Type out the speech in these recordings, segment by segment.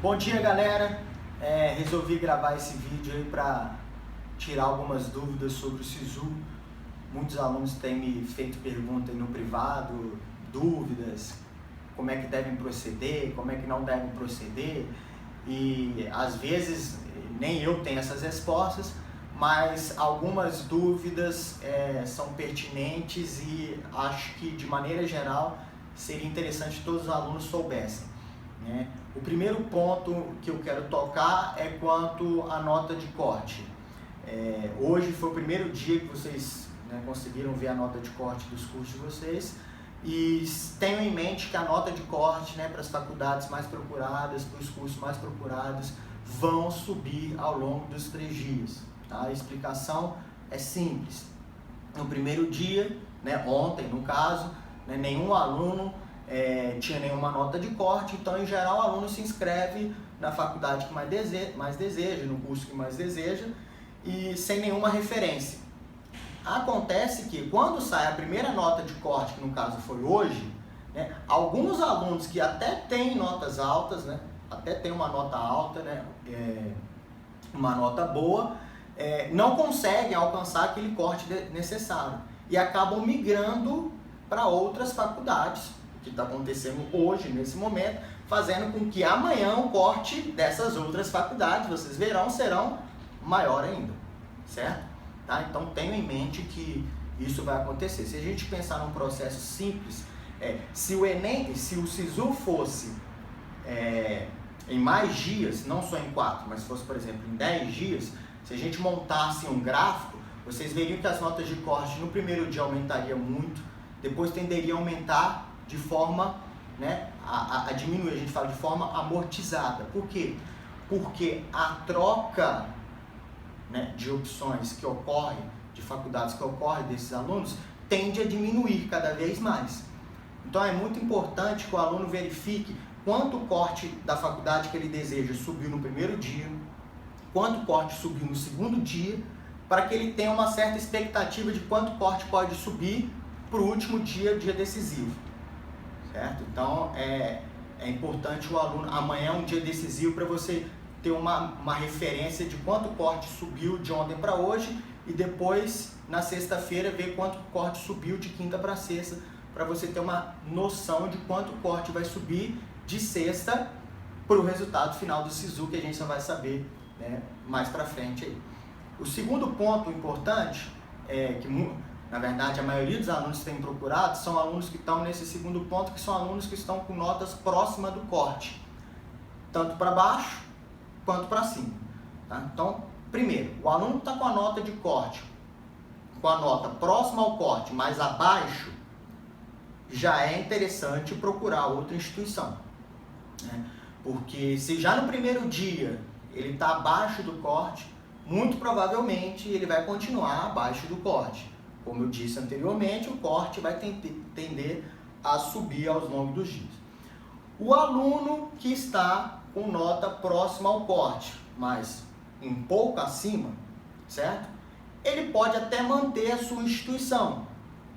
Bom dia, galera. Resolvi gravar esse vídeo aí para tirar algumas dúvidas sobre o SISU. Muitos alunos têm me feito perguntas aí no privado, dúvidas, como é que devem proceder, como é que não devem proceder, e às vezes nem eu tenho essas respostas, mas algumas dúvidas são pertinentes e acho que de maneira geral seria interessante que todos os alunos soubessem, né? O primeiro ponto que eu quero tocar é quanto à nota de corte. Hoje foi o primeiro dia que vocês conseguiram ver a nota de corte dos cursos de vocês, e tenham em mente que a nota de corte para as faculdades mais procuradas, para os cursos mais procurados, vão subir ao longo dos 3 dias. Tá? A explicação é simples. No primeiro dia, ontem no caso, nenhum aluno tinha nenhuma nota de corte, então em geral o aluno se inscreve na faculdade que mais deseja, no curso que mais deseja, e sem nenhuma referência. Acontece que quando sai a primeira nota de corte, que no caso foi hoje, alguns alunos que até têm notas altas, até têm uma nota alta, uma nota boa, não conseguem alcançar aquele corte necessário e acabam migrando para outras faculdades, o que está acontecendo hoje, nesse momento, fazendo com que amanhã o corte dessas outras faculdades, vocês verão, serão maior ainda, certo? Tá? Então tenham em mente que isso vai acontecer. Se a gente pensar num processo simples, se o Enem, se o SISU fosse em mais dias, não só em 4, mas fosse, por exemplo, em 10 dias, se a gente montasse um gráfico, vocês veriam que as notas de corte no primeiro dia aumentaria muito, depois tenderia a aumentar de forma a diminuir, a gente fala de forma amortizada. Por quê? Porque a troca de opções que ocorrem, de faculdades que ocorrem desses alunos, tende a diminuir cada vez mais. Então é muito importante que o aluno verifique quanto o corte da faculdade que ele deseja subiu no primeiro dia, quanto o corte subiu no segundo dia, para que ele tenha uma certa expectativa de quanto o corte pode subir para o último dia, dia decisivo, certo? Então é importante o aluno, amanhã é um dia decisivo para você ter uma referência de quanto o corte subiu de ontem para hoje, e depois na sexta-feira ver quanto o corte subiu de quinta para sexta, para você ter uma noção de quanto o corte vai subir de sexta para o resultado final do SISU, que a gente só vai saber mais para frente aí. O segundo ponto importante que na verdade a maioria dos alunos que têm procurado são alunos que estão nesse segundo ponto, que são alunos que estão com notas próximas do corte, tanto para baixo quanto para cima. Tá? Então, primeiro, o aluno que está com a nota de corte, com a nota próxima ao corte, mas abaixo, já é interessante procurar outra instituição. Porque se já no primeiro dia ele está abaixo do corte, muito provavelmente ele vai continuar abaixo do corte. Como eu disse anteriormente, o corte vai tender a subir ao longo dos dias. O aluno que está com nota próxima ao corte, mas um pouco acima, certo? Ele pode até manter a sua instituição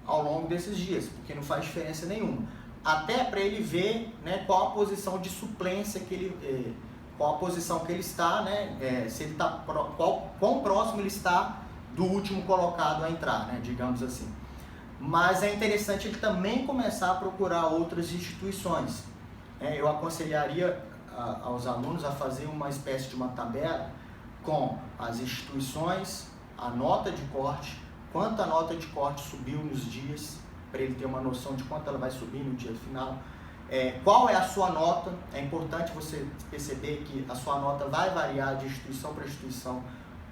ao longo desses dias, porque não faz diferença nenhuma. Até para ele ver qual a posição de suplência que ele, qual a posição que ele está, se ele está, quão próximo ele está do último colocado a entrar, digamos assim. Mas é interessante ele também começar a procurar outras instituições. Eu aconselharia aos alunos a fazer uma espécie de uma tabela com as instituições, a nota de corte, quanto a nota de corte subiu nos dias, para ele ter uma noção de quanto ela vai subir no dia final. Qual é a sua nota? É importante você perceber que a sua nota vai variar de instituição para instituição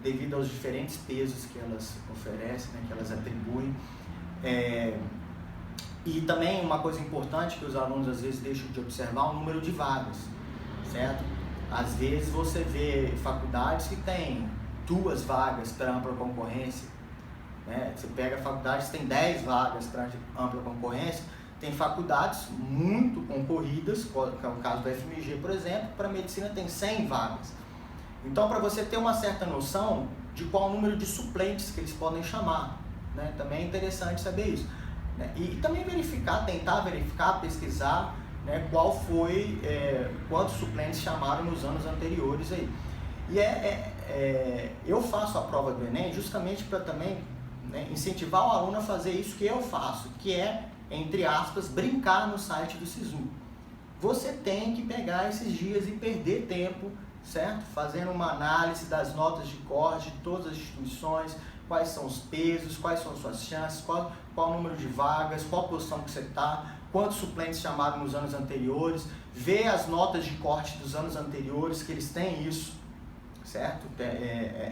devido aos diferentes pesos que elas oferecem, que elas atribuem. E também uma coisa importante que os alunos às vezes deixam de observar é o número de vagas, certo? Às vezes você vê faculdades que têm 2 vagas para ampla concorrência, Você pega faculdades que tem 10 vagas para ampla concorrência, tem faculdades muito concorridas, que é o caso da FMG, por exemplo, para medicina tem 100 vagas. Então, para você ter uma certa noção de qual o número de suplentes que eles podem chamar, também é interessante saber isso. E também tentar verificar, pesquisar né, quantos suplentes chamaram nos anos anteriores aí. E eu faço a prova do Enem justamente para também, né, incentivar o aluno a fazer isso que eu faço, que é, entre aspas, brincar no site do SISU. Você tem que pegar esses dias e perder tempo, certo? Fazendo uma análise das notas de corte de todas as instituições, quais são os pesos, quais são as suas chances, qual o número de vagas, qual posição que você está, quantos suplentes chamaram nos anos anteriores, ver as notas de corte dos anos anteriores, que eles têm isso, certo?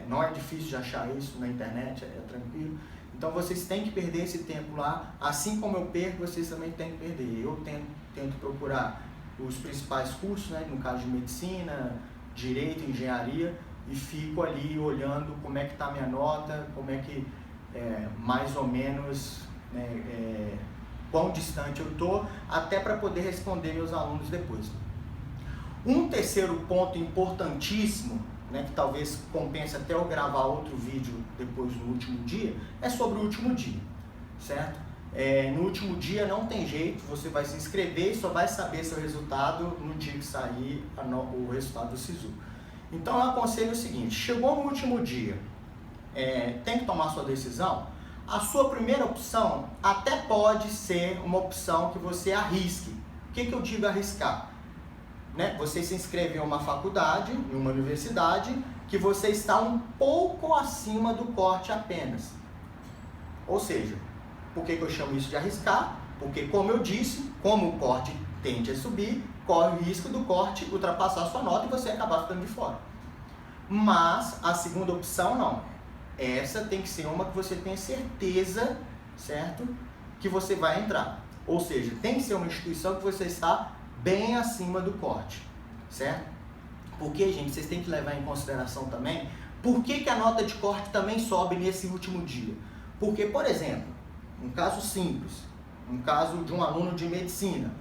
Não é difícil de achar isso na internet, é tranquilo. Então vocês têm que perder esse tempo lá, assim como eu perco, vocês também têm que perder. Eu tento procurar os principais cursos, né, no caso de medicina, direito, engenharia, e fico ali olhando como é que está a minha nota, como é que, mais ou menos, né, quão distante eu estou, até para poder responder meus alunos depois. Um terceiro ponto importantíssimo, né, que talvez compense até eu gravar outro vídeo depois do último dia, é sobre o último dia, certo? No último dia não tem jeito, você vai se inscrever e só vai saber seu resultado no dia que sair o resultado do SISU. Então eu aconselho o seguinte: chegou no último dia, tem que tomar sua decisão. A sua primeira opção até pode ser uma opção que você arrisque. O que eu digo arriscar? Né? Você se inscreveu em uma faculdade, em uma universidade, que você está um pouco acima do corte apenas. Ou seja, por que eu chamo isso de arriscar? Porque, como eu disse, como o corte tende a subir, corre o risco do corte ultrapassar a sua nota e você acabar ficando de fora. Mas a segunda opção não. Essa tem que ser uma que você tenha certeza, certo, que você vai entrar. Ou seja, tem que ser uma instituição que você está bem acima do corte, certo? Porque, gente, vocês têm que levar em consideração também por que a nota de corte também sobe nesse último dia. Porque, por exemplo, um caso simples, um caso de um aluno de medicina.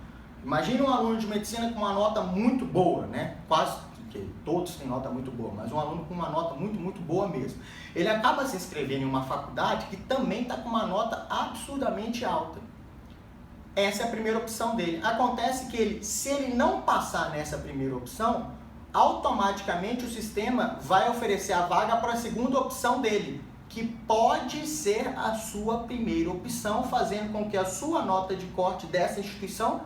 Imagine um aluno de medicina com uma nota muito boa, né? Quase, porque todos têm nota muito boa, mas um aluno com uma nota muito, muito boa mesmo. Ele acaba se inscrevendo em uma faculdade que também está com uma nota absurdamente alta. Essa é a primeira opção dele. Acontece que se ele não passar nessa primeira opção, automaticamente o sistema vai oferecer a vaga para a segunda opção dele, que pode ser a sua primeira opção, fazendo com que a sua nota de corte dessa instituição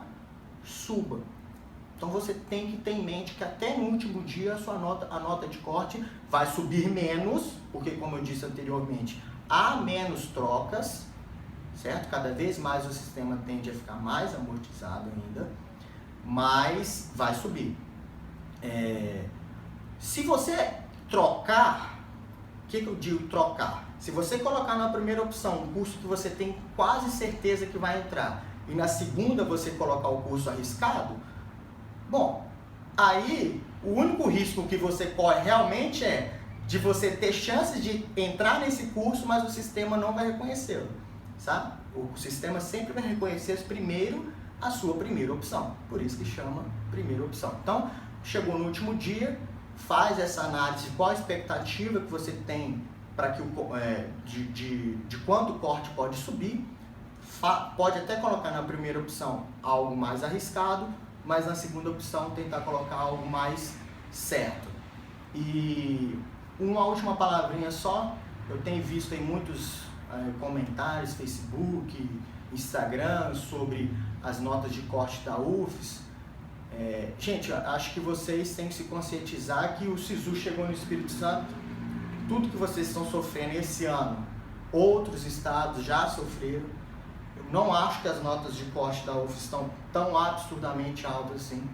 suba. Então você tem que ter em mente que até no último dia a nota de corte vai subir menos, porque, como eu disse anteriormente, há menos trocas, certo? Cada vez mais o sistema tende a ficar mais amortizado ainda, mas vai subir. Se você trocar, o que eu digo trocar? Se você colocar na primeira opção um curso que você tem quase certeza que vai entrar, e na segunda você colocar o curso arriscado, bom, aí o único risco que você corre realmente é de você ter chances de entrar nesse curso, mas o sistema não vai reconhecê-lo, sabe? O sistema sempre vai reconhecer primeiro a sua primeira opção, por isso que chama primeira opção. Então, chegou no último dia, faz essa análise, qual a expectativa que você tem para que de quanto o corte pode subir, pode até colocar na primeira opção algo mais arriscado, mas na segunda opção tentar colocar algo mais certo. E uma última palavrinha só, eu tenho visto em muitos comentários, Facebook, Instagram, sobre as notas de corte da UFES. Gente, acho que vocês têm que se conscientizar que o SISU chegou no Espírito Santo. Tudo que vocês estão sofrendo esse ano, outros estados já sofreram. Eu não acho que as notas de corte da UFES estão tão absurdamente altas assim.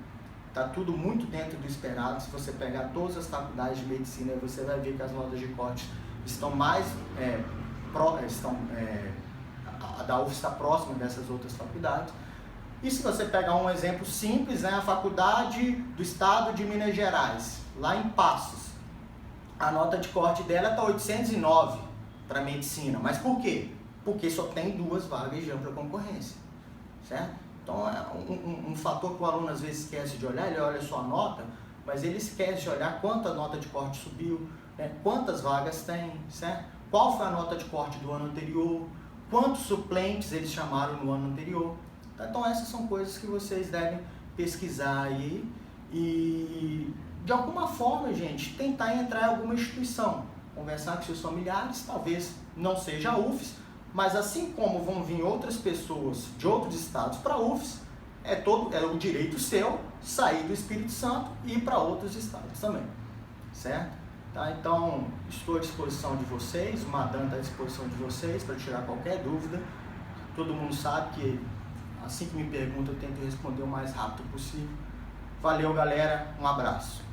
Está tudo muito dentro do esperado. Se você pegar todas as faculdades de medicina, você vai ver que as notas de corte estão mais... a da UFES está próxima dessas outras faculdades. E se você pegar um exemplo simples, né, a faculdade do estado de Minas Gerais, lá em Passos, a nota de corte dela está 809 para medicina. Mas por quê? Porque só tem 2 vagas de ampla concorrência, certo? Então é um fator que o aluno às vezes esquece de olhar, ele olha só a nota, mas ele esquece de olhar quanto a nota de corte subiu, né, quantas vagas tem, certo? Qual foi a nota de corte do ano anterior, quantos suplentes eles chamaram no ano anterior. Então essas são coisas que vocês devem pesquisar aí e, de alguma forma, gente, tentar entrar em alguma instituição, conversar com seus familiares, talvez não seja a UFES, mas assim como vão vir outras pessoas de outros estados para a UFES, é o direito seu sair do Espírito Santo e ir para outros estados também, certo? Tá? Então, estou à disposição de vocês, o Madan está à disposição de vocês para tirar qualquer dúvida. Todo mundo sabe que assim que me pergunta eu tento responder o mais rápido possível. Valeu, galera, um abraço.